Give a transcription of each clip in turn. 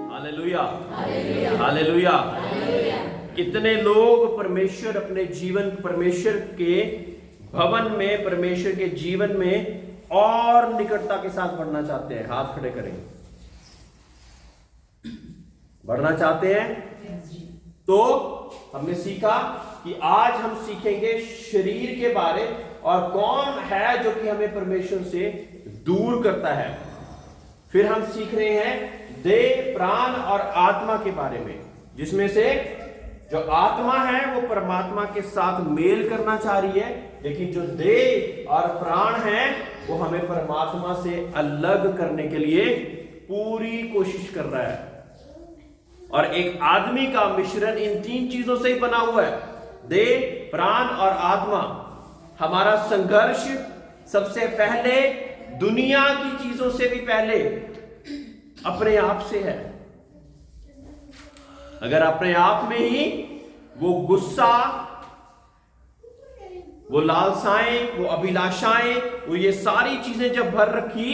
Hallelujah, hallelujah. कितने लोग परमेश्वर अपने जीवन, परमेश्वर के भवन में, परमेश्वर के जीवन में और निकटता के साथ बढ़ना चाहते हैं? हाथ खड़े करें। बढ़ना चाहते हैं? तो हमने सीखा कि आज हम सीखेंगे शरीर के बारे, और कौन है जो कि हमें परमेश्वर से दूर करता है। फिर हम सीख रहे हैं देह, प्राण और आत्मा के बारे में, जिसमें से जो आत्मा है वो परमात्मा के साथ मेल करना चाह रही है, लेकिन जो देह और प्राण है वो हमें परमात्मा से अलग करने के लिए पूरी कोशिश कर रहा है। और एक आदमी का मिश्रण इन तीन चीजों से ही बना हुआ है, देह, प्राण और आत्मा। हमारा संघर्ष सबसे पहले दुनिया की चीजों से भी पहले अपने आप से है। अगर अपने आप में ही वो गुस्सा, वो लालसाएं, वो अभिलाषाएं, वो ये सारी चीजें जब भर रखी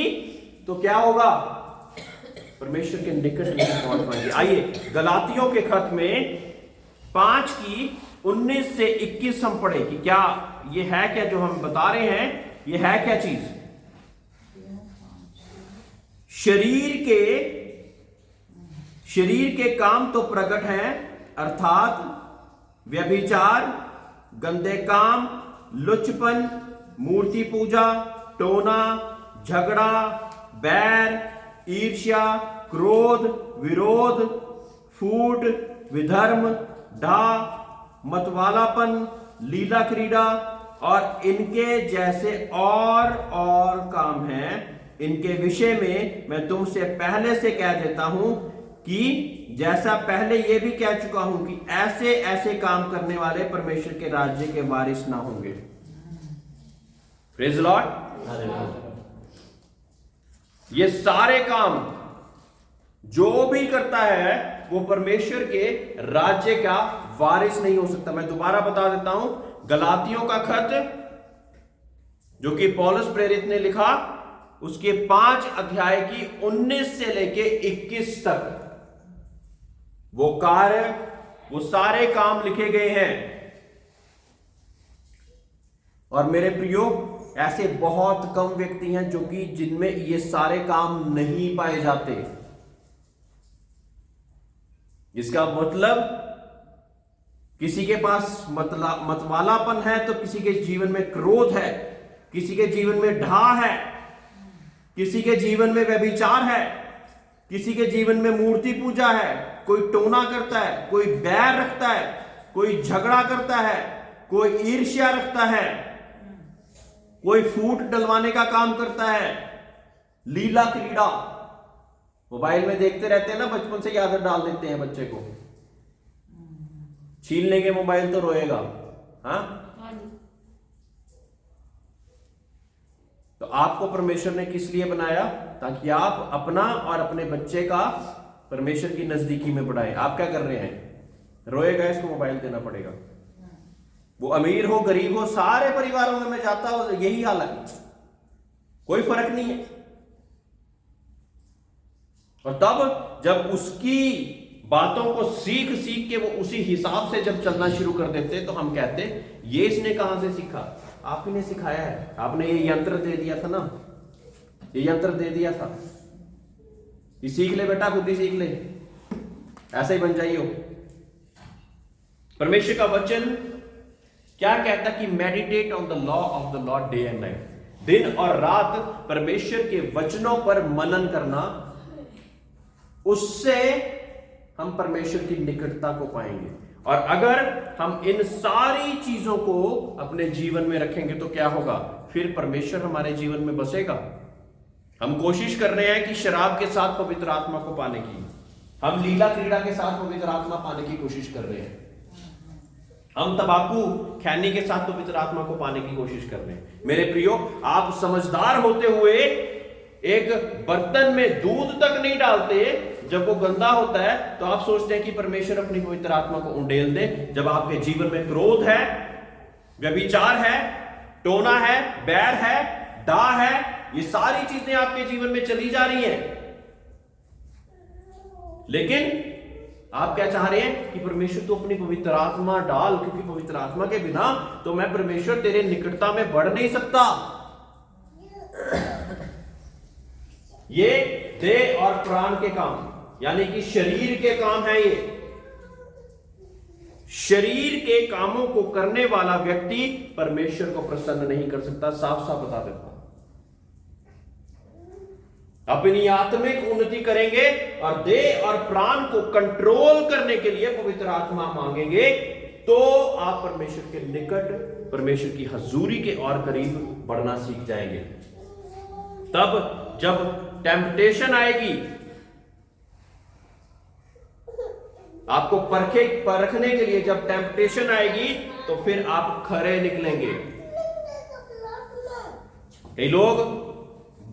तो क्या होगा? परमेश्वर के निकट नहीं पहुंच पाएंगे। आइए गलातियों के खत में 5 की 19 से 21 हम पढ़े कि क्या ये है, क्या जो हम बता रहे हैं ये है क्या चीज? शरीर के काम तो प्रकट हैं, अर्थात व्यभिचार, गंदे काम, लुचपन, मूर्ति पूजा, टोना, झगड़ा, बैर, ईर्ष्या, क्रोध, विरोध, फूट, विधर्म, डाह, मतवालापन, लीला क्रीड़ा और इनके जैसे और काम हैं। इनके विषय में मैं तुमसे पहले से कह देता हूं कि जैसा पहले यह भी कह चुका हूं कि ऐसे ऐसे काम करने वाले परमेश्वर के राज्य के वारिस ना होंगे। Praise the Lord. ये सारे काम जो भी करता है वो परमेश्वर के राज्य का वारिस नहीं हो सकता। मैं दोबारा बता देता हूं, गलातियों का खत जो कि पौलुस प्रेरित ने लिखा, उसके 5 अध्याय की 19 से लेके 21 तक वो कार्य, वो सारे काम लिखे गए हैं। और मेरे प्रियो, ऐसे बहुत कम व्यक्ति हैं जो कि जिनमें ये सारे काम नहीं पाए जाते। इसका मतलब किसी के पास मतवालापन है तो किसी के जीवन में क्रोध है, किसी के जीवन में ढाह है, किसी के जीवन में व्यभिचार है, किसी के जीवन में मूर्ति पूजा है, कोई टोना करता है, कोई बैर रखता है, कोई झगड़ा करता है, कोई ईर्ष्या रखता है, कोई फूट डलवाने का काम करता है, लीला क्रीड़ा। मोबाइल में देखते रहते हैं ना, बचपन से ही आदत डाल देते हैं बच्चे को, छीन लेंगे मोबाइल तो रोएगा। हाँ, तो आपको परमेश्वर ने किस लिए बनाया? ताकि आप अपना और अपने बच्चे का परमेश्वर की नजदीकी में बढ़ाएं। आप क्या कर रहे हैं? रोएगा, इसको मोबाइल देना पड़ेगा। वो अमीर हो गरीब हो, सारे परिवारों में मैं जाता हूं, यही हाल है, कोई फर्क नहीं है। और तब जब उसकी बातों को सीख के वो उसी हिसाब से जब चलना शुरू कर देते तो हम कहते ये इसने कहां से सीखा? आप ही ने सिखाया है, आपने ये यंत्र दे दिया था ना, ये यंत्र दे दिया था, ये सीख ले बेटा, खुद ही सीख ले, ऐसा ही बन जाइयो। परमेश्वर का वचन क्या कहता कि meditate on the law of the Lord day and night, दिन और रात परमेश्वर के वचनों पर मनन करना, उससे हम परमेश्वर की निकटता को पाएंगे। और अगर हम इन सारी चीजों को अपने जीवन में रखेंगे तो क्या होगा? फिर परमेश्वर हमारे जीवन में बसेगा। हम कोशिश कर रहे हैं कि शराब के साथ पवित्र आत्मा को पाने की, हम लीला क्रीड़ा के साथ पवित्र आत्मा पाने की कोशिश कर रहे हैं, हम तंबाकू खैनी के साथ पवित्र आत्मा को पाने की कोशिश कर रहे हैं। मेरे प्रियो, आप समझदार होते हुए एक बर्तन में दूध तक नहीं डालते, जब वो गंदा होता है तो आप सोचते हैं कि परमेश्वर अपनी पवित्र आत्मा को उंडेल दे। जब आपके जीवन में क्रोध है, व्यभिचार है, टोना है, बैर है, डाह है, ये सारी चीजें आपके जीवन में चली जा रही हैं, लेकिन आप क्या चाह रहे हैं कि परमेश्वर तो अपनी पवित्र आत्मा डाल, क्योंकि पवित्र आत्मा के बिना तो मैं परमेश्वर तेरे निकटता में बढ़ नहीं सकता। ये देह और प्राण के काम, यानी कि शरीर के काम है। ये शरीर के कामों को करने वाला व्यक्ति परमेश्वर को प्रसन्न नहीं कर सकता। साफ साफ बता देता हूं, अपनी आत्मिक उन्नति करेंगे और देह और प्राण को कंट्रोल करने के लिए पवित्र आत्मा मांगेंगे, तो आप परमेश्वर के निकट, परमेश्वर की हजूरी के और करीब बढ़ना सीख जाएंगे। तब जब टेम्पटेशन आएगी, आपको परखने के लिए जब टेम्पटेशन आएगी, तो फिर आप खरे निकलेंगे। कई लोग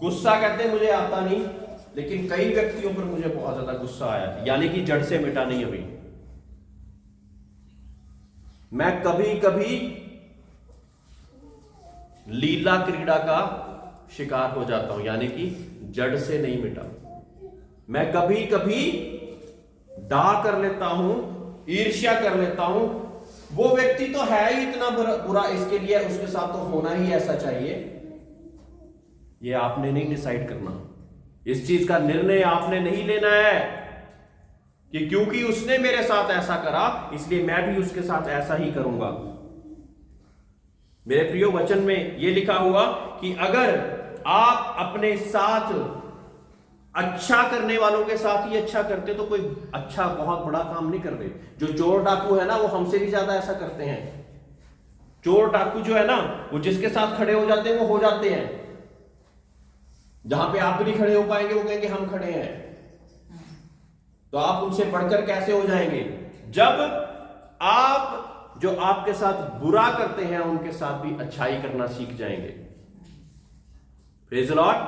गुस्सा कहते हैं मुझे आता नहीं, लेकिन कई व्यक्तियों पर मुझे बहुत ज्यादा गुस्सा आया, यानी कि जड़ से मिटा नहीं। अभी मैं कभी कभी लीला क्रीड़ा का शिकार हो जाता हूं, यानी कि जड़ से नहीं मिटा। मैं कभी कभी डा कर लेता हूं, ईर्ष्या कर लेता हूं, वो व्यक्ति तो है ही इतना बुरा, इसके लिए उसके साथ तो होना ही ऐसा चाहिए। ये आपने नहीं डिसाइड करना, इस चीज का निर्णय आपने नहीं लेना है कि क्योंकि उसने मेरे साथ ऐसा करा इसलिए मैं भी उसके साथ ऐसा ही करूंगा। मेरे प्रियो, वचन में यह लिखा हुआ कि अगर आप अपने साथ अच्छा करने वालों के साथ ही अच्छा करते तो कोई अच्छा बहुत बड़ा काम नहीं कर रहे। जो चोर डाकू है ना, वो हमसे भी ज्यादा ऐसा करते हैं। चोर डाकू जो है ना, वो जिसके साथ खड़े हो जाते हैं वो हो जाते हैं। जहां पे आप नहीं खड़े हो पाएंगे वो कहेंगे हम खड़े हैं, तो आप उनसे बढ़कर कैसे हो जाएंगे? जब आप जो आपके साथ बुरा करते हैं उनके साथ भी अच्छाई करना सीख जाएंगे। Praise the Lord.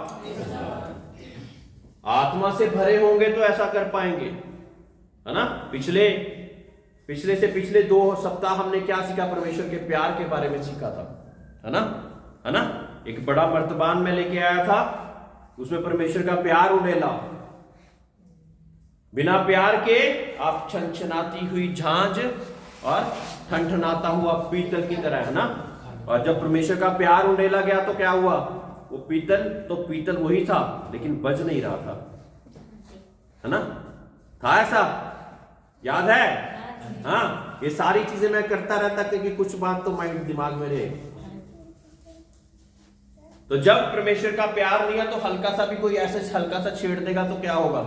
आत्मा से भरे होंगे तो ऐसा कर पाएंगे, है ना। पिछले से पिछले 2 सप्ताह हमने क्या सीखा? परमेश्वर के प्यार के बारे में सीखा था, है ना। एक बड़ा मर्तबान में लेके आया था, उसमें परमेश्वर का प्यार उड़ेला। बिना प्यार के आप छनछनाती हुई झांझ और ठनठनाता हुआ पीतल की तरह, है ना। और जब परमेश्वर का प्यार उड़ेला गया तो क्या हुआ? वो पीतल वही था, लेकिन बज नहीं रहा था, है ना। था ऐसा, याद है? हाँ, ये सारी चीजें मैं करता रहता क्योंकि कुछ बात तो माइंड दिमाग में रहे। तो जब परमेश्वर का प्यार नहीं है तो हल्का सा भी कोई ऐसे हल्का सा छेड़ देगा तो क्या होगा?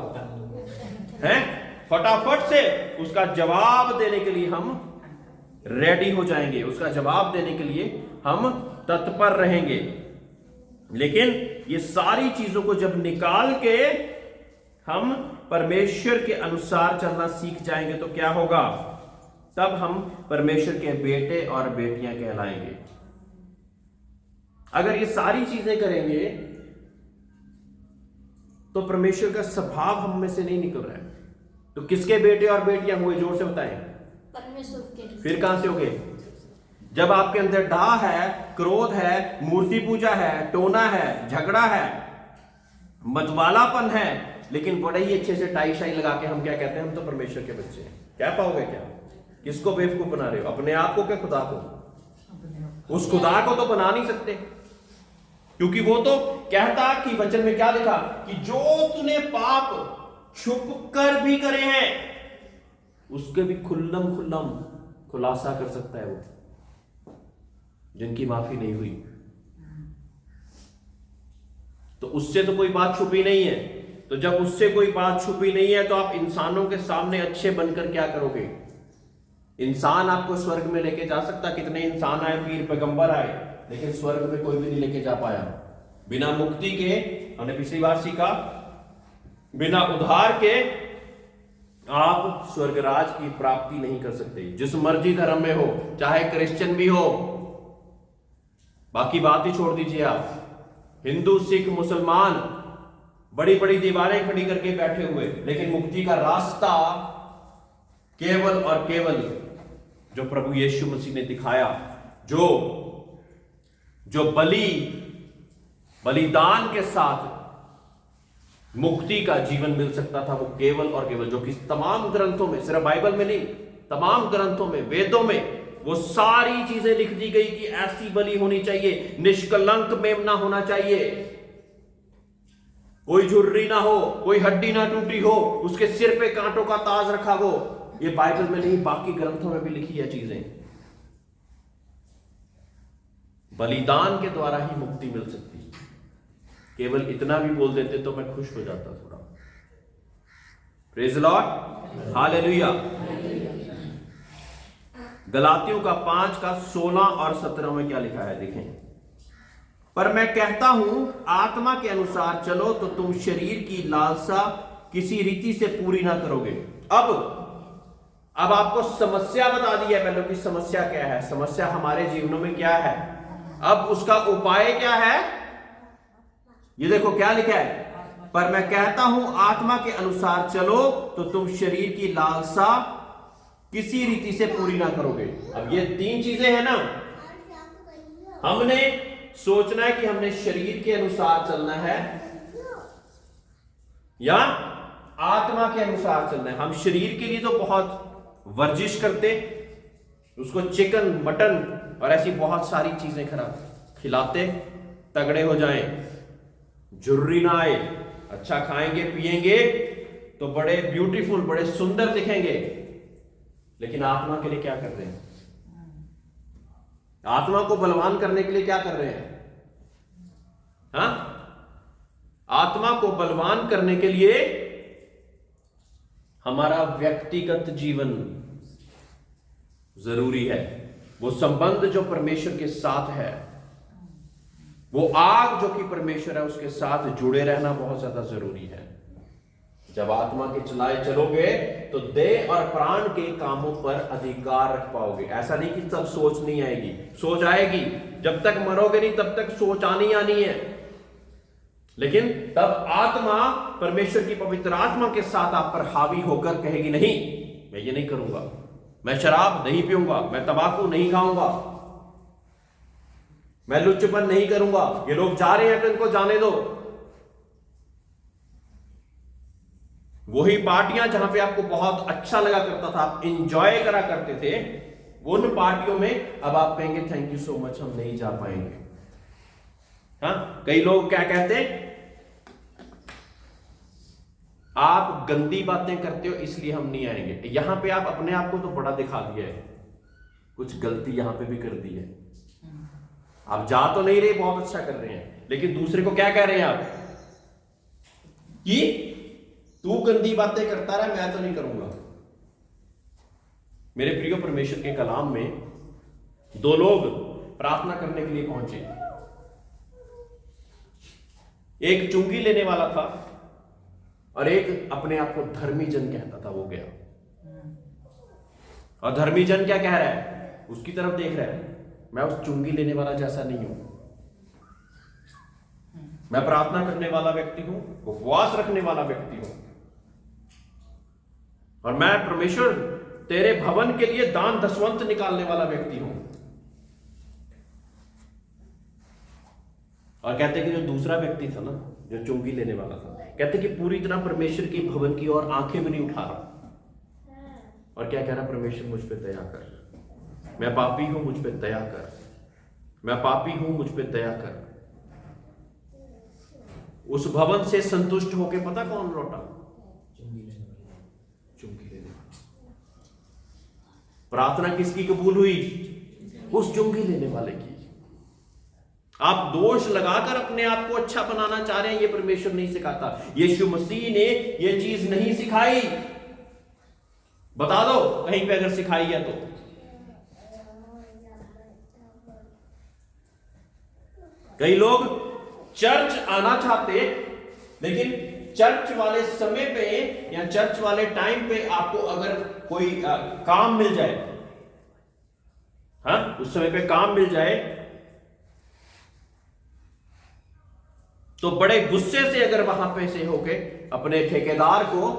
हैं? फटाफट से उसका जवाब देने के लिए हम रेडी हो जाएंगे, उसका जवाब देने के लिए हम तत्पर रहेंगे। लेकिन ये सारी चीजों को जब निकाल के हम परमेश्वर के अनुसार चलना सीख जाएंगे तो क्या होगा? तब हम परमेश्वर के बेटे और बेटियां कहलाएंगे। अगर ये सारी चीजें करेंगे तो परमेश्वर का स्वभाव हम में से नहीं निकल रहा है, तो किसके बेटे और बेटियां हुए? जोर से बताएं। परमेश्वर के। फिर कहां से हो गए? जब आपके अंदर डाह है, क्रोध है, मूर्ति पूजा है, टोना है, झगड़ा है, मतवालापन है, लेकिन बड़े ही अच्छे से टाई शाई लगा के हम क्या कहते हैं? हम तो परमेश्वर के बच्चे हैं। कह पाओगे क्या? किसको बेवकूफ बना रहे हो? अपने आप को क्या खुदा को? उस खुदा को तो बना नहीं सकते, क्योंकि वो तो कहता कि वचन में क्या लिखा कि जो तूने पाप छुप कर भी करे हैं उसके भी खुल्लम खुलासा कर सकता है वो, जिनकी माफी नहीं हुई। तो उससे तो कोई बात छुपी नहीं है। तो जब उससे कोई बात छुपी नहीं है तो आप इंसानों के सामने अच्छे बनकर क्या करोगे? इंसान आपको स्वर्ग में लेके जा सकता? कितने इंसान आए, पीर पैगंबर आए, लेकिन स्वर्ग में कोई भी नहीं लेके जा पाया। बिना मुक्ति के, हमने पिछली बार सीखा, बिना उद्धार के आप स्वर्गराज की प्राप्ति नहीं कर सकते। जिस मर्जी धर्म में हो, चाहे क्रिश्चियन भी हो, बाकी बात ही छोड़ दीजिए आप। हिंदू, सिख, मुसलमान बड़ी बड़ी दीवारें खड़ी करके बैठे हुए, लेकिन मुक्ति का रास्ता केवल और केवल जो प्रभु यीशु मसीह ने दिखाया, जो बलि बलिदान के साथ मुक्ति का जीवन मिल सकता था, वो केवल और केवल, जो कि तमाम ग्रंथों में, सिर्फ बाइबल में नहीं, तमाम ग्रंथों में, वेदों में वो सारी चीजें लिख दी गई कि ऐसी बलि होनी चाहिए, निष्कलंक मेमना होना चाहिए, कोई झुर्री ना हो, कोई हड्डी ना टूटी हो, उसके सिर पे कांटों का ताज रखा हो। ये बाइबल में नहीं, बाकी ग्रंथों में भी लिखी है चीजें। बलिदान के द्वारा ही मुक्ति मिल सकती है। केवल इतना भी बोल देते तो मैं खुश हो जाता थोड़ा। Praise Lord, hallelujah. गलातियों का 5 का 16 और 17 में क्या लिखा है देखें। पर मैं कहता हूं आत्मा के अनुसार चलो तो तुम शरीर की लालसा किसी रीति से पूरी ना करोगे। अब आपको समस्या बता दी है, पहले की समस्या क्या है, समस्या हमारे जीवनों में क्या है, अब उसका उपाय क्या है। ये देखो क्या लिखा है, पर मैं कहता हूं आत्मा के अनुसार चलो तो तुम शरीर की लालसा किसी रीति से पूरी ना करोगे। अब ये 3 चीजें हैं ना, हमने सोचना है कि हमने शरीर के अनुसार चलना है या आत्मा के अनुसार चलना है। हम शरीर के लिए तो बहुत वर्जिश करते, उसको चिकन, मटन और ऐसी बहुत सारी चीजें खिलाते, तगड़े हो जाएं, झुर्री ना आए, अच्छा खाएंगे पिएंगे तो बड़े ब्यूटीफुल, बड़े सुंदर दिखेंगे। लेकिन आत्मा के लिए क्या कर रहे हैं? आत्मा को बलवान करने के लिए क्या कर रहे हैं? हाँ, आत्मा को बलवान करने के लिए हमारा व्यक्तिगत जीवन जरूरी है। वो संबंध जो परमेश्वर के साथ है, वो आग जो कि परमेश्वर है उसके साथ जुड़े रहना बहुत ज्यादा जरूरी है। जब आत्मा के चलाए चलोगे तो देह और प्राण के कामों पर अधिकार रख पाओगे। ऐसा नहीं कि तब सोच नहीं आएगी, सोच आएगी। जब तक मरोगे नहीं तब तक सोच आनी है, लेकिन तब आत्मा, परमेश्वर की पवित्र आत्मा के साथ आप पर हावी होकर कहेगी, नहीं मैं ये नहीं करूंगा, मैं शराब नहीं पीऊंगा, मैं तंबाकू नहीं खाऊंगा, मैं लुच्चपन नहीं करूंगा, ये लोग जा रहे हैं तो इनको जाने दो। वही पार्टियां जहां पे आपको बहुत अच्छा लगा करता था, आप इंजॉय करा करते थे, उन पार्टियों में अब आप कहेंगे थैंक यू सो मच, हम नहीं जा पाएंगे। हाँ, कई लोग क्या कहते हैं, आप गंदी बातें करते हो इसलिए हम नहीं आएंगे। यहां पे आप अपने आप को तो बड़ा दिखा दिया है, कुछ गलती यहां पे भी कर दी है। आप जा तो नहीं रहे, बहुत अच्छा कर रहे हैं, लेकिन दूसरे को क्या कह रहे हैं आप कि तू गंदी बातें करता रहा, मैं तो नहीं करूंगा। मेरे प्रिय, परमेश्वर के कलाम में 2 लोग प्रार्थना करने के लिए पहुंचे। एक चुंगी लेने वाला था और एक अपने आप को धर्मी जन कहता था, वो गया। और धर्मी जन क्या कह रहा है, उसकी तरफ देख रहा है, मैं उस चुंगी लेने वाला जैसा नहीं हूं, मैं प्रार्थना करने वाला व्यक्ति हूं, उपवास रखने वाला व्यक्ति हूं, और मैं परमेश्वर तेरे भवन के लिए दान दसवंत निकालने वाला व्यक्ति हूं। और कहते कि जो दूसरा व्यक्ति था ना, जो चुंगी लेने वाला था, कहते कि पूरी तरह परमेश्वर की भवन की ओर आंखें भी नहीं उठा रहा। और क्या कह रहा, परमेश्वर मुझ पे दया कर, मैं पापी हूं, मुझ पे दया कर, मैं पापी हूं, मुझ पे दया कर। उस भवन से संतुष्ट होके पता कौन लौटा? चुंगी लेने वाला। प्रार्थना किसकी कबूल हुई? उस चुंगी लेने वाले की। आप दोष लगाकर अपने आप को अच्छा बनाना चाह रहे हैं, ये परमेश्वर नहीं सिखाता। यीशु मसीह ने ये चीज नहीं सिखाई। बता दो कहीं पे अगर सिखाई है तो। कई लोग चर्च आना चाहते, लेकिन चर्च वाले समय पे या चर्च वाले टाइम पे आपको अगर कोई काम मिल जाए, हाँ, उस समय पे काम मिल जाए तो बड़े गुस्से से अगर वहां पे से होके अपने ठेकेदार को,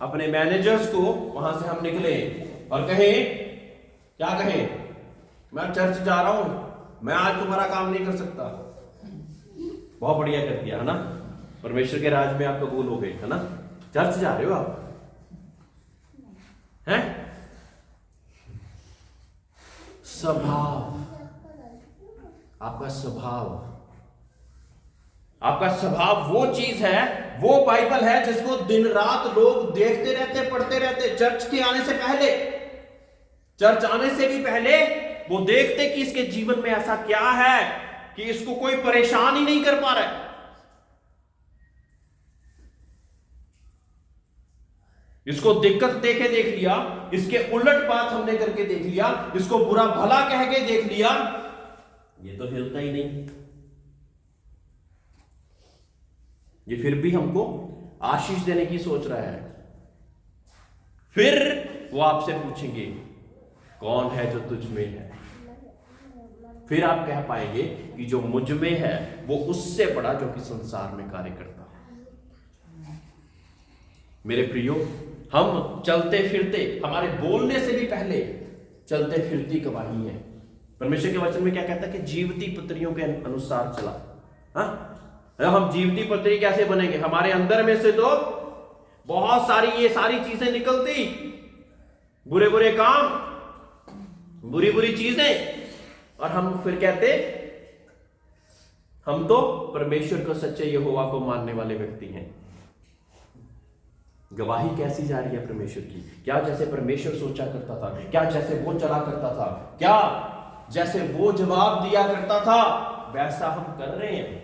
अपने मैनेजर्स को वहां से हम निकले और कहें, क्या कहें, मैं चर्च जा रहा हूं, मैं आज तुम्हारा काम नहीं कर सकता, बहुत बढ़िया कर दिया है ना, परमेश्वर के राज में आप कबूल हो गए है ना। चर्च जा रहे हो आप हैं? स्वभाव, आपका स्वभाव, आपका स्वभाव वो चीज है, वो बाइबल है जिसको दिन रात लोग देखते रहते, पढ़ते रहते। चर्च के आने से पहले, चर्च आने से भी पहले वो देखते कि इसके जीवन में ऐसा क्या है कि इसको कोई परेशान ही नहीं कर पा रहा है। इसको दिक्कत देख लिया, इसके उलट बात हमने करके देख लिया, इसको बुरा भला कह के देख लिया, ये तो हिलता ही नहीं। ये फिर भी हमको आशीष देने की सोच रहा है। फिर वो आपसे पूछेंगे कौन है जो तुझ में है। फिर आप कह पाएंगे कि जो मुझ में है वो उससे बड़ा जो कि संसार में कार्य करता है। मेरे प्रियो, हम चलते फिरते, हमारे बोलने से भी पहले चलते फिरती गवाही है। परमेश्वर के वचन में क्या कहता है कि जीवती पत्रियों के अनुसार चला। हाँ, हम जीवती पत्री कैसे बनेंगे? हमारे अंदर में से तो बहुत सारी ये सारी चीजें निकलती, बुरे बुरे काम, बुरी बुरी चीजें, और हम फिर कहते हम तो परमेश्वर को, सच्चे यहोवा को मानने वाले व्यक्ति हैं। गवाही कैसी जा रही है परमेश्वर की? क्या जैसे परमेश्वर सोचा करता था? क्या जैसे वो चला करता था? क्या जैसे वो जवाब दिया करता था वैसा हम कर रहे हैं?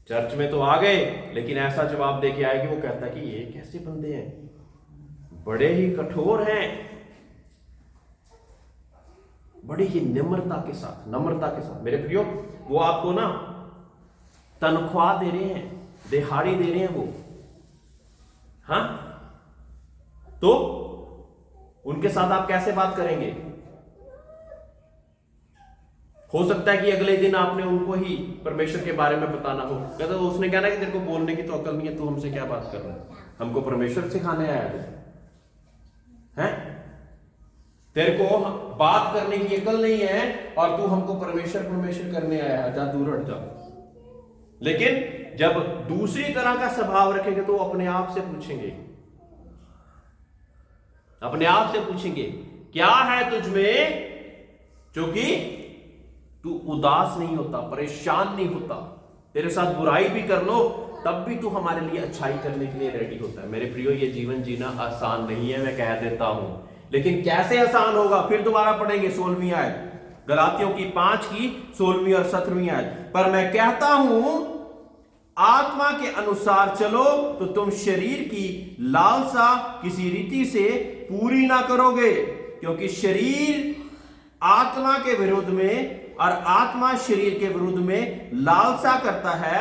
चर्च में तो आ गए, लेकिन ऐसा जवाब देके आए कि वो कहता है कि ये कैसे बंदे हैं, बड़े ही कठोर हैं, बड़ी ही नम्रता के साथ। मेरे प्रियो, वो आपको ना तनख्वाह दे रहे हैं, दिहाड़ी दे रहे हैं वो। हाँ, तो उनके साथ आप कैसे बात करेंगे? हो सकता है कि अगले दिन आपने उनको ही परमेश्वर के बारे में बताना हो। कहते तो उसने कहना कि तेरे को बोलने की तो अकल नहीं है, तू हमसे क्या बात कर रहा है? हमको परमेश्वर सिखाने आया है? तेरे को बात करने की अकल नहीं है और तू हमको परमेश्वर करने आया है, जा दूर हट जा। लेकिन जब दूसरी तरह का स्वभाव रखेंगे तो अपने आप से पूछेंगे क्या है तुझ में जो कि तू उदास नहीं होता, परेशान नहीं होता। तेरे साथ बुराई भी कर लो तब भी तू हमारे लिए अच्छाई करने के लिए रेडी होता है। मेरे प्रियो, ये जीवन जीना आसान नहीं है, मैं कह देता हूं। लेकिन कैसे आसान होगा? फिर दोबारा पढ़ेंगे 16वीं आयत, गलातियों की 5 की 16वीं और 17वीं आयत। पर मैं कहता हूं आत्मा के अनुसार चलो तो तुम शरीर की लालसा किसी रीति से पूरी ना करोगे, क्योंकि शरीर आत्मा के विरुद्ध में और आत्मा शरीर के विरुद्ध में लालसा करता है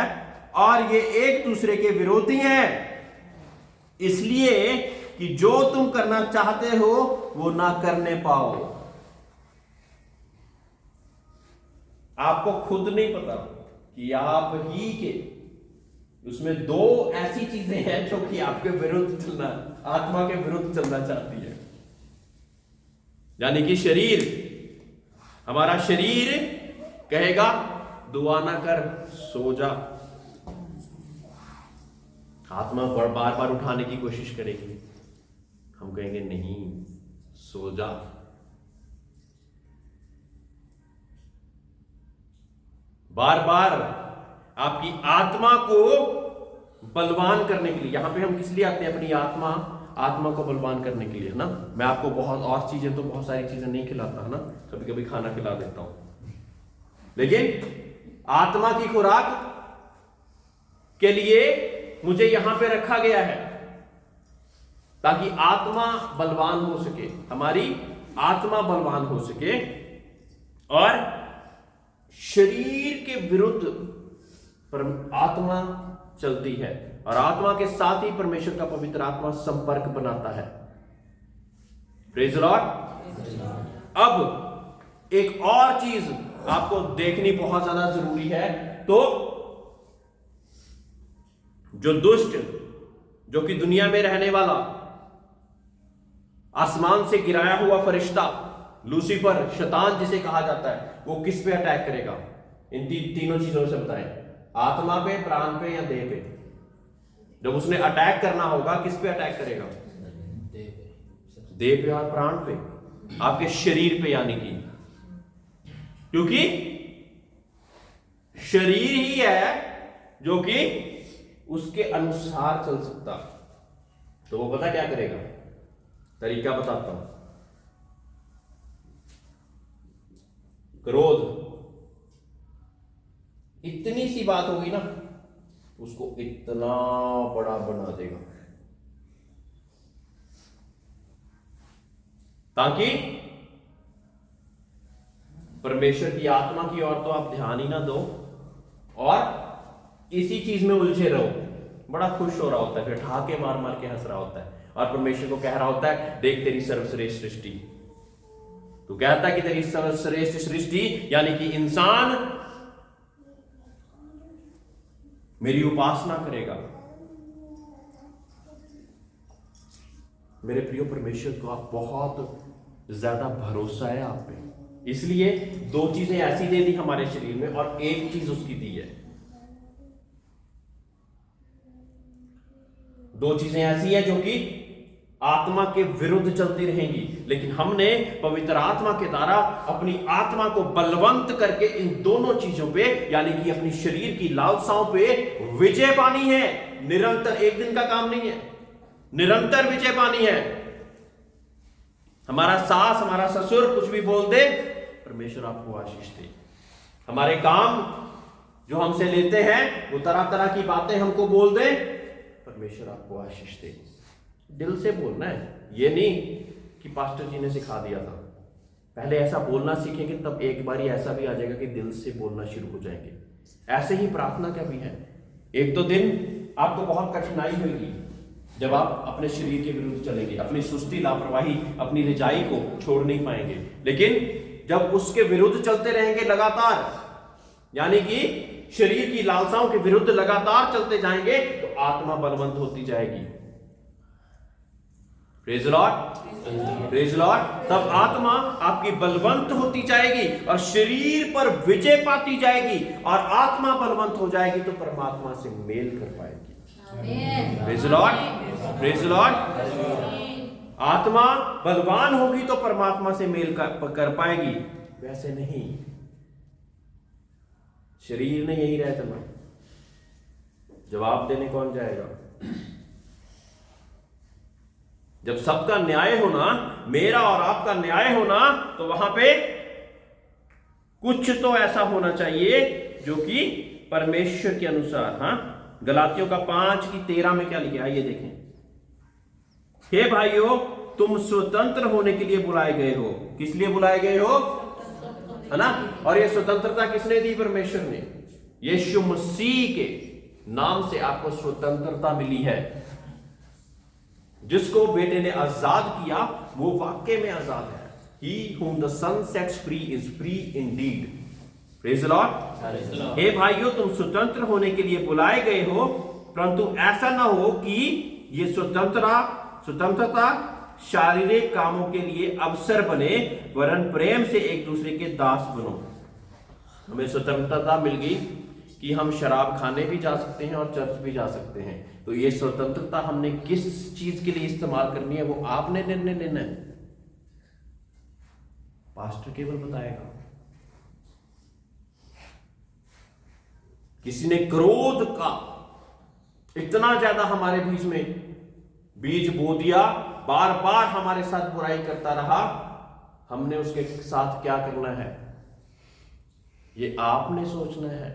और ये एक दूसरे के विरोधी हैं, इसलिए कि जो तुम करना चाहते हो वो ना करने पाओ। आपको खुद नहीं पता कि आप ही के उसमें 2 ऐसी चीजें हैं जो कि आपके विरुद्ध चलना, आत्मा के विरुद्ध चलना चाहती है। यानी कि शरीर, हमारा शरीर कहेगा दुआ ना कर, सो जा। आत्मा बार बार उठाने की कोशिश करेगी, हम कहेंगे नहीं, सो जा। बार बार आपकी आत्मा को बलवान करने के लिए, यहां पे हम किस लिए आते हैं? अपनी आत्मा को बलवान करने के लिए, है ना। मैं आपको बहुत सारी चीजें नहीं खिलाता, है ना, कभी कभी खाना खिला देता हूं, लेकिन आत्मा की खुराक के लिए मुझे यहां पे रखा गया है ताकि आत्मा बलवान हो सके, हमारी आत्मा बलवान हो सके और शरीर के विरुद्ध पर आत्मा चलती है और आत्मा के साथ ही परमेश्वर का पवित्र आत्मा संपर्क बनाता है। Praise the Lord. अब एक और चीज आपको देखनी बहुत ज्यादा जरूरी है। तो जो दुष्ट, जो कि दुनिया में रहने वाला, आसमान से गिराया हुआ फरिश्ता लूसीफर, शैतान जिसे कहा जाता है, वो किस पे अटैक करेगा? इन तीनों चीजों से बताएं, आत्मा पे, प्राण पे या देह पे। जब उसने अटैक करना होगा, किस पे अटैक करेगा? देह पे और प्राण पे, आपके शरीर पे, यानी कि क्योंकि शरीर ही है जो कि उसके अनुसार चल सकता। तो वो पता क्या करेगा? तरीका बताता हूं। क्रोध इतनी सी बात होगी ना, उसको इतना बड़ा बना देगा, ताकि परमेश्वर की आत्मा की ओर तो आप ध्यान ही ना दो और इसी चीज में उलझे रहो। बड़ा खुश हो रहा होता है, फिर ठहाके मार मार के हंस रहा होता है और परमेश्वर को कह रहा होता है, देख तेरी सर्वश्रेष्ठ सृष्टि। तो कहता है कि तेरी सर्वश्रेष्ठ सृष्टि यानी कि इंसान मेरी उपासना करेगा। मेरे प्रिय परमेश्वर को आप बहुत ज्यादा भरोसा है आप पे, इसलिए दो चीजें ऐसी दे दी हमारे शरीर में और एक चीज उसकी दी है। दो चीजें ऐसी हैं जो कि आत्मा के विरुद्ध चलती रहेंगी, लेकिन हमने पवित्र आत्मा के द्वारा अपनी आत्मा को बलवंत करके इन दोनों चीजों पे, यानी कि अपनी शरीर की लालसाओं पे विजय पानी है। निरंतर, एक दिन का काम नहीं है, निरंतर विजय पानी है। हमारा सास, हमारा ससुर कुछ भी बोल दे, परमेश्वर आपको आशीष दे। हमारे काम जो हमसे लेते हैं वो तरह तरह की बातें हमको बोल दे, परमेश्वर आपको आशीष दे। दिल से बोलना है, ये नहीं कि पास्टर जी ने सिखा दिया था। पहले ऐसा बोलना सीखेंगे, तब एक बारी ऐसा भी आ जाएगा कि दिल से बोलना शुरू हो जाएंगे। ऐसे ही प्रार्थना का भी है। एक तो दिन आपको बहुत कठिनाई होगी जब आप अपने शरीर के विरुद्ध चलेंगे, अपनी सुस्ती, लापरवाही, अपनी रिजाई को छोड़ नहीं पाएंगे। लेकिन जब उसके विरुद्ध चलते रहेंगे लगातार, यानी कि शरीर की लालसाओं के विरुद्ध लगातार चलते जाएंगे, तो आत्मा बलवंत होती जाएगी। Praise Lord, praise Lord. तब आत्मा आपकी बलवंत होती जाएगी और शरीर पर विजय पाती जाएगी, और आत्मा बलवंत हो जाएगी तो परमात्मा से मेल कर पाएगी। Praise Lord, praise Lord. आत्मा बलवान होगी तो परमात्मा से मेल कर पाएगी, वैसे नहीं शरीर ने यही रह चलना। जवाब देने कौन जाएगा? जब सबका न्याय होना, मेरा और आपका न्याय होना, तो वहां पे कुछ तो ऐसा होना चाहिए जो कि परमेश्वर के अनुसार। हाँ, गलातियों का 5:13 में क्या लिखा है, ये देखें। हे भाइयों, तुम स्वतंत्र होने के लिए बुलाए गए हो। किस लिए बुलाए गए हो? है ना? और ये स्वतंत्रता किसने दी? परमेश्वर ने। यीशु मसीह के नाम से आपको स्वतंत्रता मिली है। जिसको बेटे ने आजाद किया वो वाकई में आजाद है। He whom the Son sets free is free indeed. Praise the Lord. हे भाइयों, तुम स्वतंत्र होने के लिए बुलाए गए हो, परंतु ऐसा ना हो कि ये स्वतंत्रता शारीरिक कामों के लिए अवसर बने, वरन प्रेम से एक दूसरे के दास बनो। हमें स्वतंत्रता मिल गई कि हम शराब खाने भी जा सकते हैं और चर्च भी जा सकते हैं। तो ये स्वतंत्रता हमने किस चीज के लिए इस्तेमाल करनी है, वो आपने निर्णय लेना है। पास्टर केवल बताएगा। किसी ने क्रोध का इतना ज्यादा हमारे बीच में बीज बो दिया, बार बार हमारे साथ बुराई करता रहा, हमने उसके साथ क्या करना है ये आपने सोचना है।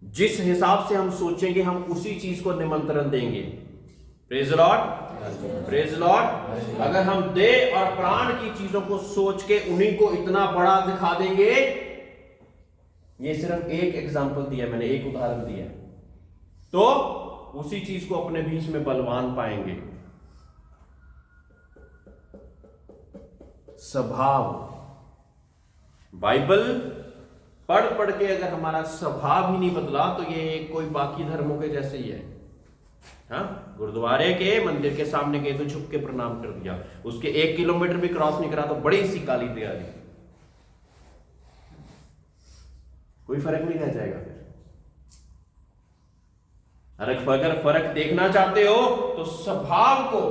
जिस हिसाब से हम सोचेंगे, हम उसी चीज को निमंत्रण देंगे। Praise the Lord, praise the Lord. अगर हम देह और प्राण की चीजों को सोच के उन्हीं को इतना बड़ा दिखा देंगे, ये सिर्फ एक एग्जांपल दिया मैंने, एक उदाहरण दिया, तो उसी चीज को अपने बीच में बलवान पाएंगे। स्वभाव, बाइबल पढ़ पढ़ के अगर हमारा स्वभाव ही नहीं बदला तो ये कोई बाकी धर्मों के जैसे ही है। हाँ, गुरुद्वारे के मंदिर के सामने गए तो झुक के प्रणाम कर दिया, उसके 1 किलोमीटर भी क्रॉस नहीं करा तो बड़ी सी गाली दे दी, कोई फर्क नहीं रह जाएगा फिर। अगर फर्क देखना चाहते हो तो स्वभाव को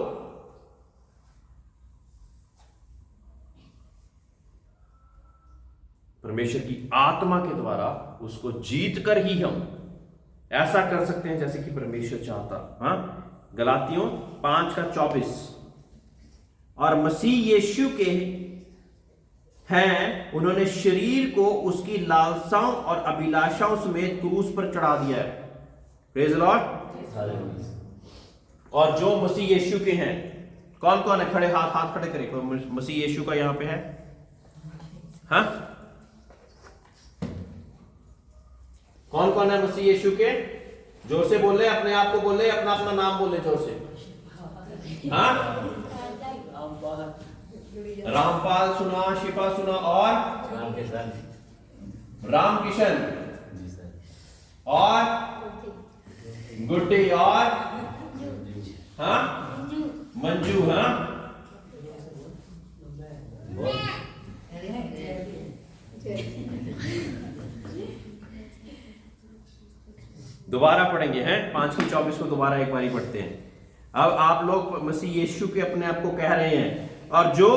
परमेश्वर की आत्मा के द्वारा उसको जीत कर ही हम ऐसा कर सकते हैं जैसे कि परमेश्वर चाहता। हाँ, गलातियों 5:24, और मसीह यीशु के हैं उन्होंने शरीर को उसकी लालसाओं और अभिलाषाओं समेत क्रूस पर चढ़ा दिया है। Praise the Lord. और जो मसीह यीशु के हैं, कौन कौन है? खड़े हाथ खड़े करें, मसीह यीशु का यहां पे है। हाँ, कौन कौन है मसीह यीशु के? जोर से बोले, अपने आप को बोले, अपना अपना नाम बोले जोर से। हाँ, रामपाल सुना, शिफा सुना, और रामकिशन और गुड्डी और हाँ मंजू। हाँ, दोबारा पढ़ेंगे हैं 5:24 को दोबारा एक बारी पढ़ते हैं। अब आप लोग मसीह यीशु के अपने आप को कह रहे हैं, और जो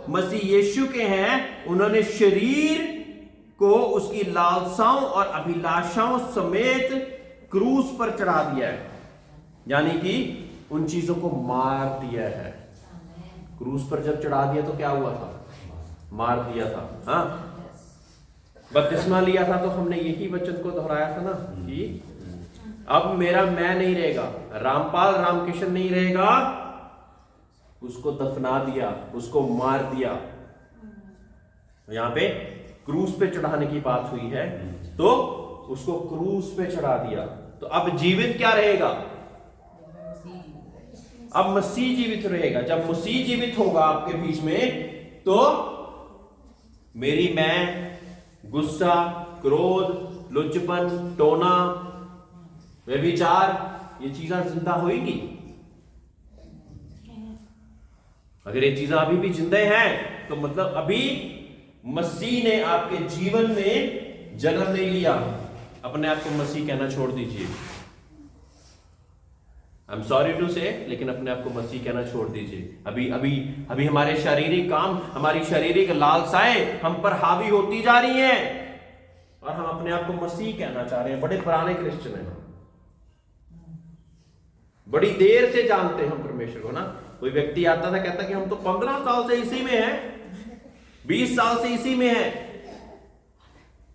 मसीह यीशु के हैं उन्होंने शरीर को उसकी लालसाओं और अभिलाषाओं समेत क्रूस पर चढ़ा दिया है, यानी कि उन चीजों को मार दिया है। क्रूस पर जब चढ़ा दिया तो क्या हुआ था? मार दिया था। हाँ, बपतिस्मा लिया था तो हमने यही वचन को दोहराया था ना कि अब मेरा मैं नहीं रहेगा, रामपाल रामकिशन नहीं रहेगा, उसको दफना दिया, उसको मार दिया। यहां पे क्रूस पे चढ़ाने की बात हुई है, तो उसको क्रूस पे चढ़ा दिया। तो अब जीवित क्या रहेगा? अब मसीह जीवित रहेगा। जब मसीह जीवित होगा आपके बीच में, तो मेरी मैं, गुस्सा, क्रोध, लुचपन, टोना, व्यभिचार, ये चीजें जिंदा होगी। अगर ये चीजें अभी भी जिंदे हैं तो मतलब अभी मसीह ने आपके जीवन में जन्म नहीं लिया। अपने आप को मसीह कहना छोड़ दीजिए। आई एम सॉरी टू से, लेकिन अपने आप को मसीह कहना छोड़ दीजिए। अभी अभी अभी हमारे शारीरिक काम, हमारी शारीरिक लालसाएं हम पर हावी होती जा रही हैं और हम अपने आप को मसीह कहना चाह रहे हैं। बड़े पुराने क्रिश्चियन हैं, बड़ी देर से जानते हैं हम परमेश्वर को ना। कोई व्यक्ति आता था, कहता कि हम तो 15 साल से इसी में हैं, 20 साल से इसी में हैं,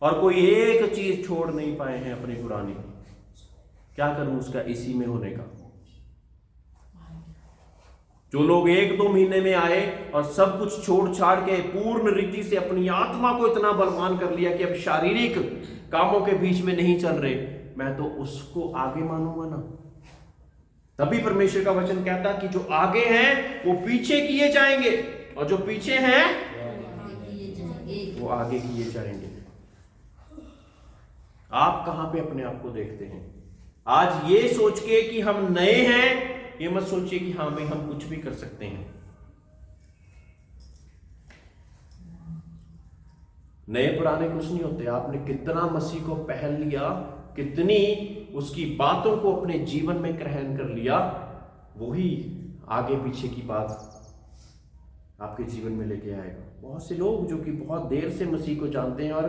और कोई एक चीज छोड़ नहीं पाए हैं अपनी पुरानी। क्या करूं उसका इसी में होने का? जो लोग 1-2 महीने में आए और सब कुछ छोड़ छाड़ के पूर्ण रीति से अपनी आत्मा को इतना बलवान कर लिया कि अब शारीरिक कामों के बीच में नहीं चल रहे, मैं तो उसको आगे मानूंगा ना। तभी परमेश्वर का वचन कहता कि जो आगे हैं वो पीछे किए जाएंगे, और जो पीछे हैं वो आगे किए जाएंगे। आप कहां पे अपने आप को देखते हैं? आज ये सोच के कि हम नए हैं, ये मत सोचिए कि हाँ भाई हम कुछ भी कर सकते हैं। नए पुराने कुछ नहीं होते। आपने कितना मसीह को पहल लिया, कितनी उसकी बातों को अपने जीवन में ग्रहण कर लिया, वही आगे पीछे की बात आपके जीवन में लेके आएगा। बहुत से लोग जो कि बहुत देर से मसीह को जानते हैं और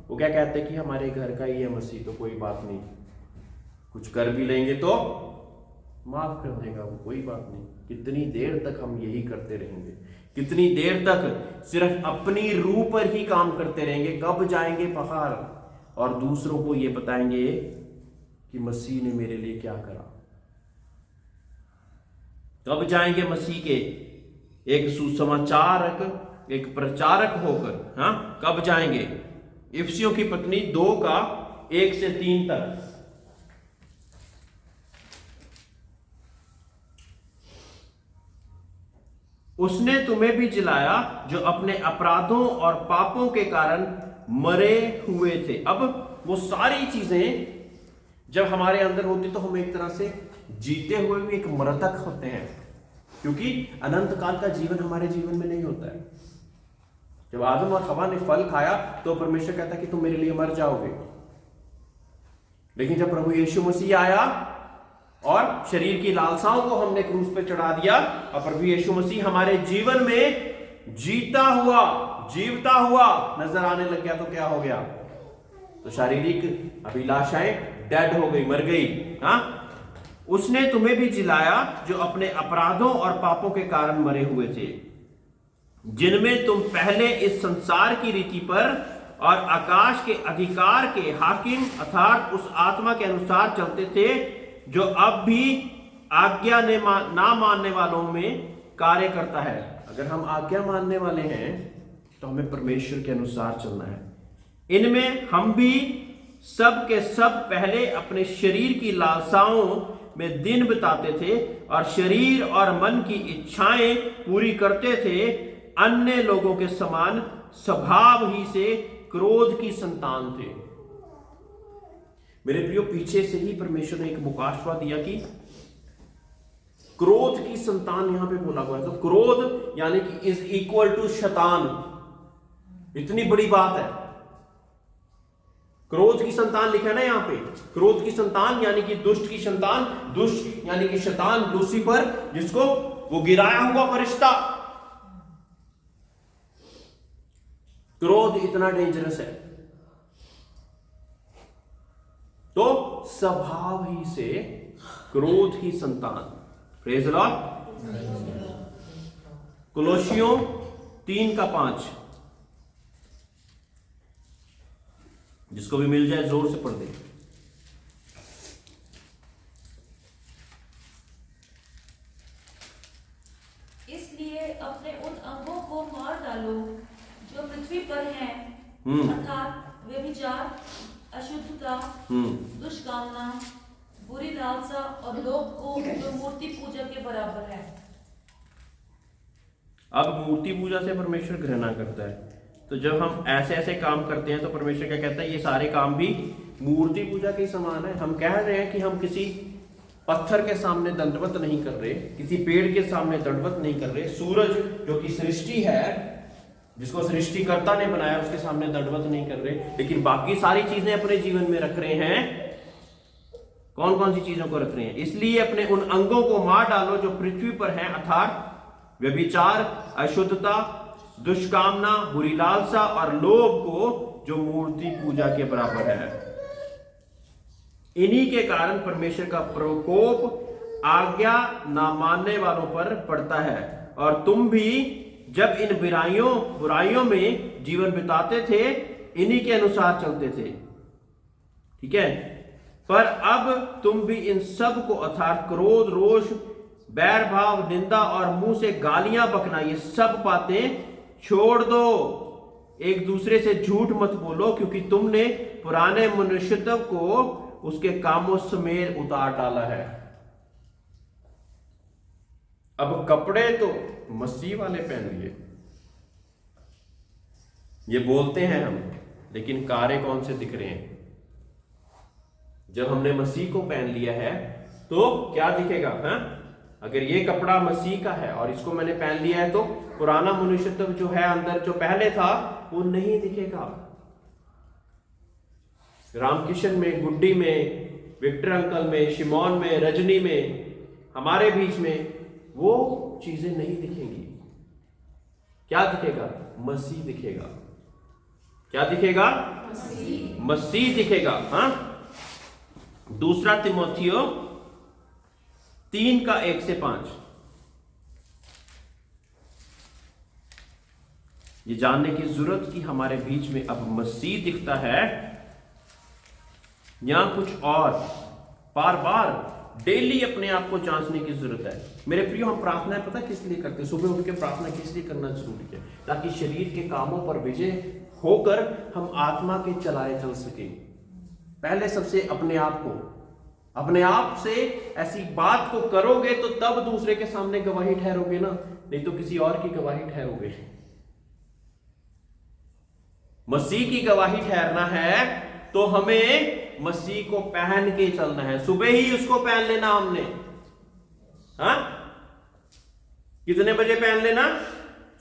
वो क्या कहते हैं कि हमारे घर का ही है मसीह, तो कोई बात नहीं, कुछ कर भी लेंगे तो माफ कर देगा वो, कोई बात नहीं। कितनी देर तक हम यही करते रहेंगे? कितनी देर तक सिर्फ अपनी रूह पर ही काम करते रहेंगे? कब जाएंगे पहाड़ और दूसरों को ये बताएंगे कि मसीह ने मेरे लिए क्या करा? कब जाएंगे मसीह के एक सुसमाचारक, एक प्रचारक होकर? हाँ, कब जाएंगे? इफिसियों की पत्री 2:1-3 तक। उसने तुम्हें भी जिलाया जो अपने अपराधों और पापों के कारण मरे हुए थे। अब वो सारी चीजें जब हमारे अंदर होती तो हम एक तरह से जीते हुए भी एक मृतक होते हैं, क्योंकि अनंत काल का जीवन हमारे जीवन में नहीं होता है। जब आदम और हवा ने फल खाया तो परमेश्वर कहता है कि तुम मेरे लिए मर जाओगे, लेकिन जब प्रभु यीशु मसीह आया और शरीर की लालसाओं को हमने क्रूस पे चढ़ा दिया और प्रभु यीशु मसीह हमारे जीवन में जीवता हुआ नजर आने लग गया, तो क्या हो गया? तो शारीरिक अभिलाषाएं डेड हो गई, मर गई। हाँ, उसने तुम्हें भी जिलाया जो अपने अपराधों और पापों के कारण मरे हुए थे, जिनमें तुम पहले इस संसार की रीति पर और आकाश के अधिकार के हाकिम अर्थात उस आत्मा के अनुसार चलते थे जो अब भी आज्ञा ना मानने वालों में कार्य करता है। अगर हम आज्ञा मानने वाले हैं तो हमें परमेश्वर के अनुसार चलना है। इनमें हम भी सब के सब पहले अपने शरीर की लालसाओं में दिन बिताते थे और शरीर और मन की इच्छाएं पूरी करते थे। अन्य लोगों के समान स्वभाव ही से क्रोध की संतान थे। मेरे प्रियो, पीछे से ही परमेश्वर ने एक मुकाशवा दिया कि क्रोध की संतान यहां पे बोला हुआ है। तो क्रोध यानी कि इज इक्वल टू शैतान, इतनी बड़ी बात है। क्रोध की संतान लिखा है ना यहां पे, क्रोध की संतान यानी कि दुष्ट की संतान, दुष्ट यानी कि शैतान, लूसीफर, जिसको वो गिराया हुआ फरिश्ता। क्रोध इतना डेंजरस है। तो स्वभाव ही से क्रोध की संतान। Praise the Lord. कोलोसियों 3:5, जिसको भी मिल जाए जोर से पढ़ दे। इसलिए अपने उन अंगों को मार डालो जो पृथ्वी पर हैं, अर्थात व्यभिचार, अशुद्धता, दुष्कामना, बुरी लालसा और लोभ को जो मूर्ति पूजा के बराबर है। अब मूर्ति पूजा से परमेश्वर घृणा करता है। तो जब हम ऐसे ऐसे काम करते हैं तो परमेश्वर क्या कहता है? ये सारे काम भी मूर्ति पूजा के समान है। हम कह रहे हैं कि हम किसी पत्थर के सामने दंडवत नहीं कर रहे, किसी पेड़ के सामने दंडवत नहीं कर रहे, सूरज जो कि सृष्टि है, जिसको सृष्टिकर्ता ने बनाया, उसके सामने दंडवत नहीं कर रहे, लेकिन बाकी सारी चीजें अपने जीवन में रख रहे हैं। कौन कौन सी चीजों को रख रहे हैं? इसलिए अपने उन अंगों को मार डालो जो पृथ्वी पर हैं, अर्थात व्यभिचार, अशुद्धता, दुष्कामना, बुरी लालसा और लोभ को जो मूर्ति पूजा के बराबर है। इन्हीं के कारण परमेश्वर का प्रकोप आज्ञा ना मानने वालों पर पड़ता है। और तुम भी जब इन बुराइयों में जीवन बिताते थे, इन्हीं के अनुसार चलते थे। ठीक है, पर अब तुम भी इन सब को अर्थात क्रोध, रोष, बैर भाव, निंदा और मुंह से गालियां बकना, ये सब बातें छोड़ दो। एक दूसरे से झूठ मत बोलो, क्योंकि तुमने पुराने मनुष्यत्व को उसके कामों समेत उतार डाला है। अब कपड़े तो मसीह वाले पहन लिए, ये बोलते हैं हम, लेकिन कार्य कौन से दिख रहे हैं? जब हमने मसीह को पहन लिया है तो क्या दिखेगा? हाँ, अगर ये कपड़ा मसीह का है और इसको मैंने पहन लिया है तो पुराना मनुष्यत्व जो है अंदर, जो पहले था, वो नहीं दिखेगा। रामकिशन में, गुड्डी में, विक्टर अंकल में, शिमोन में, रजनी में, हमारे बीच में वो चीजें नहीं दिखेंगी। क्या दिखेगा? मसीह दिखेगा। क्या दिखेगा? मसीह दिखेगा। हाँ, दूसरा तिमोथियो 3:1-5, ये जानने की जरूरत कि हमारे बीच में अब मसीह दिखता है या कुछ और। बार बार डेली अपने आप को जांचने की जरूरत है। मेरे प्रियो, हम प्रार्थना पता किस लिए करते हैं? सुबह उठ के प्रार्थना किस लिए करना जरूरी है? ताकि शरीर के कामों पर विजय होकर हम आत्मा के चलाए चल सके। पहले सबसे अपने आप से ऐसी बात को करोगे तो तब दूसरे के सामने गवाही ठहरोगे ना, नहीं तो किसी और की गवाही ठहरोगे। मसीह की गवाही ठहरना है तो हमें मसीह को पहन के चलना है, सुबह ही उसको पहन लेना हमने। हाँ, कितने बजे पहन लेना?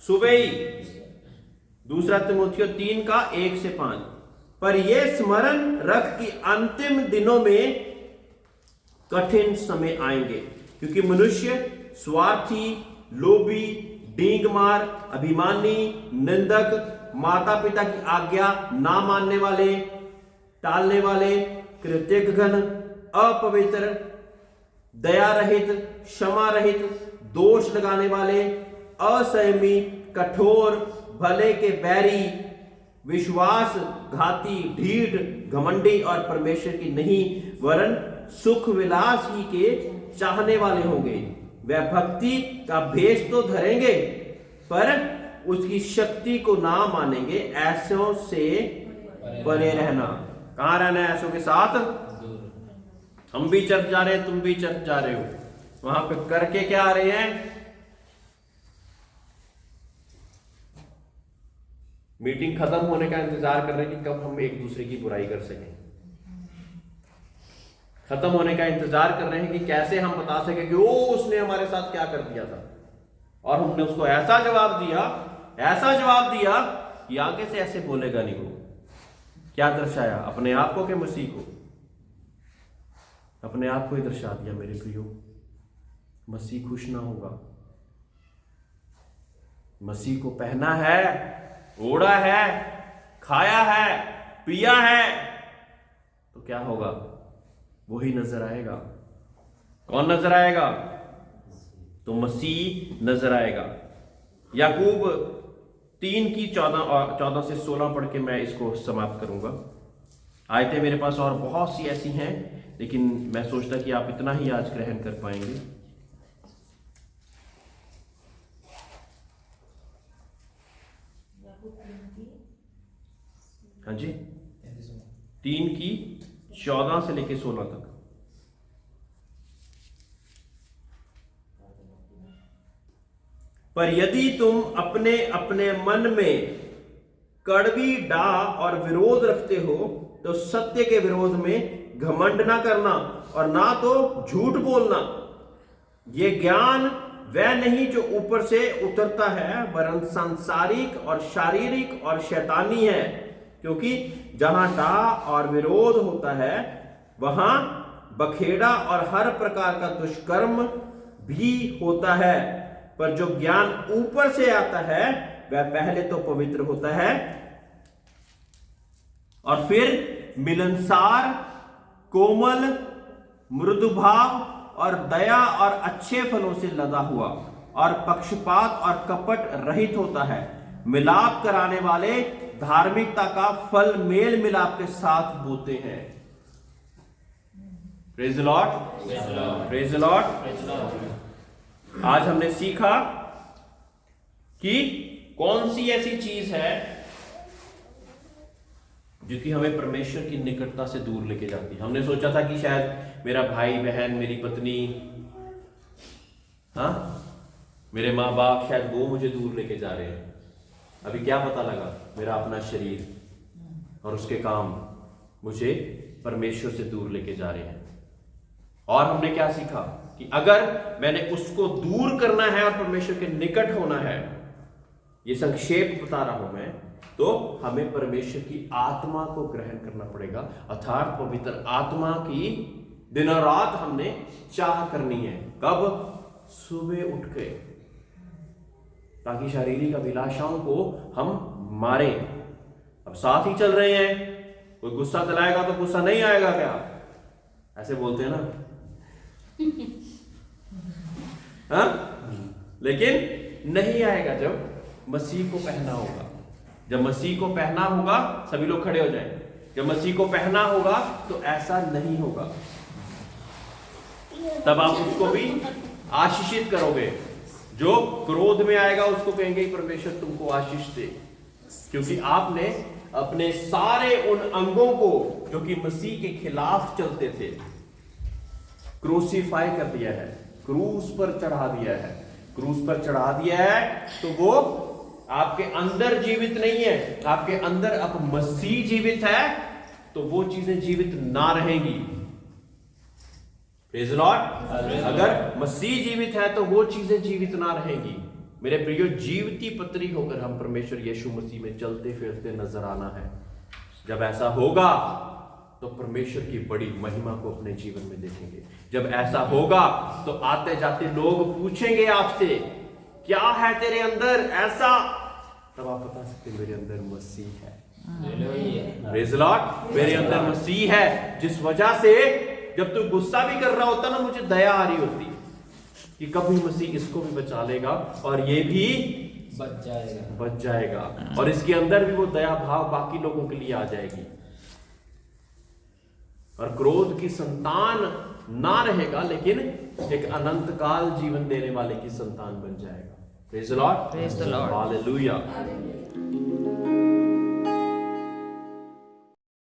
सुबह ही। दूसरा तिमोथियो 3:1-5। पर यह स्मरण रख कि अंतिम दिनों में कठिन समय आएंगे, क्योंकि मनुष्य स्वार्थी, लोभी, डींगमार, अभिमानी, निंदक, माता पिता की आज्ञा ना मानने वाले, टालने वाले, कृतघ्न, अपवित्र, दया रहित, क्षमा रहित, दोष लगाने वाले, असंयमी, कठोर, भले के बैरी, विश्वासघाती, ढीठ, घमंडी और परमेश्वर की नहीं वरन सुख विलास ही के चाहने वाले होंगे। वह भक्ति का भेष तो धरेंगे, पर उसकी शक्ति को ना मानेंगे। ऐसों से परे रहना। कहां रहना है ऐसों के साथ? हम भी चर्च जा रहे हैं, तुम भी चर्च जा रहे हो, वहां पे करके क्या आ रहे हैं? मीटिंग खत्म होने का इंतजार कर रहे हैं कि कब हम एक दूसरे की बुराई कर सकें। खत्म होने का इंतजार कर रहे हैं कि कैसे हम बता सकें कि ओ उसने हमारे साथ क्या कर दिया था, और हमने उसको ऐसा जवाब दिया कि आगे से ऐसे बोलेगा नहीं। वो क्या दर्शाया? अपने आप को कि मसीह को? अपने आप को ही दर्शा दिया मेरे प्रियो। मसीह खुश ना होगा। मसीह को पहना है, ओढ़ा है, खाया है, पिया है, तो क्या होगा? वही नजर आएगा। कौन नजर आएगा? तो मसीह नजर आएगा। याकूब 3:14 से 16 पढ़ के मैं इसको समाप्त करूंगा। आयतें मेरे पास और बहुत सी ऐसी हैं, लेकिन मैं सोचता कि आप इतना ही आज ग्रहण कर पाएंगे। हाँ जी, 3:14 से लेके 16 तक। पर यदि तुम अपने अपने मन में कड़वी डाह और विरोध रखते हो, तो सत्य के विरोध में घमंड ना करना और ना तो झूठ बोलना। ये ज्ञान वह नहीं जो ऊपर से उतरता है, वरन सांसारिक और शारीरिक और शैतानी है। क्योंकि जहां डाह और विरोध होता है, वहां बखेड़ा और हर प्रकार का दुष्कर्म भी होता है। पर जो ज्ञान ऊपर से आता है, वह पहले तो पवित्र होता है और फिर मिलनसार, कोमल, मृदुभाव और दया और अच्छे फलों से लदा हुआ और पक्षपात और कपट रहित होता है। मिलाप कराने वाले धार्मिकता का फल मेल मिलाप के साथ बोते हैं। Praise the Lord, praise the Lord. आज हमने सीखा कि कौन सी ऐसी चीज है जो कि हमें परमेश्वर की निकटता से दूर लेके जाती है। हमने सोचा था कि शायद मेरा भाई बहन, मेरी पत्नी, हाँ, मेरे माँ बाप, शायद वो मुझे दूर लेके जा रहे हैं। अभी क्या पता लगा? मेरा अपना शरीर और उसके काम मुझे परमेश्वर से दूर लेके जा रहे हैं। और हमने क्या सीखा कि अगर मैंने उसको दूर करना है और परमेश्वर के निकट होना है, ये संक्षेप बता रहा हूं मैं, तो हमें परमेश्वर की आत्मा को ग्रहण करना पड़ेगा, अर्थात पवित्र आत्मा की दिन और रात हमने चाह करनी है। कब? सुबह उठ के, ताकि शारीरिक अभिलाषाओं को हम मारे। अब साथ ही चल रहे हैं, कोई गुस्सा चलाएगा तो गुस्सा नहीं आएगा क्या? ऐसे बोलते हैं ना। हाँ? लेकिन नहीं आएगा जब मसीह को पहना होगा। जब मसीह को पहना होगा, सभी लोग खड़े हो जाएं। जब मसीह को पहना होगा तो ऐसा नहीं होगा। तब आप उसको भी आशीषित करोगे। जो क्रोध में आएगा उसको कहेंगे परमेश्वर तुमको आशीष दे, क्योंकि आपने अपने सारे उन अंगों को जो कि मसीह के खिलाफ चलते थे क्रूसीफाई कर दिया है, क्रूस पर चढ़ा दिया है। क्रूस पर चढ़ा दिया है तो वो आपके अंदर जीवित नहीं है, आपके अंदर अब मसीह जीवित है तो वो चीजें जीवित ना रहेंगी। Praise the Lord. अगर मसीह जीवित है तो वो चीजें जीवित ना रहेंगी। मेरे प्रियो, जीवती पत्री होकर हम परमेश्वर यीशु मसीह में चलते फिरते नजर आना है। जब ऐसा होगा तो परमेश्वर की बड़ी महिमा को अपने जीवन में देखेंगे। जब ऐसा होगा तो आते जाते लोग पूछेंगे आपसे, क्या है तेरे अंदर ऐसा? तब आप बता सकते मेरे अंदर मसीह है। Praise the Lord. मेरे अंदर मसीह है, जिस वजह से जब तू गुस्सा भी कर रहा होता ना, मुझे दया आ रही होती कि कभी मसीह इसको भी बचा लेगा और ये भी बच जाएगा और इसके अंदर भी वो दया भाव बाकी लोगों के लिए आ जाएगी और क्रोध की संतान ना रहेगा, लेकिन एक अनंत काल जीवन देने वाले की संतान बन जाएगा। Praise the Lord. Praise the Lord. Hallelujah.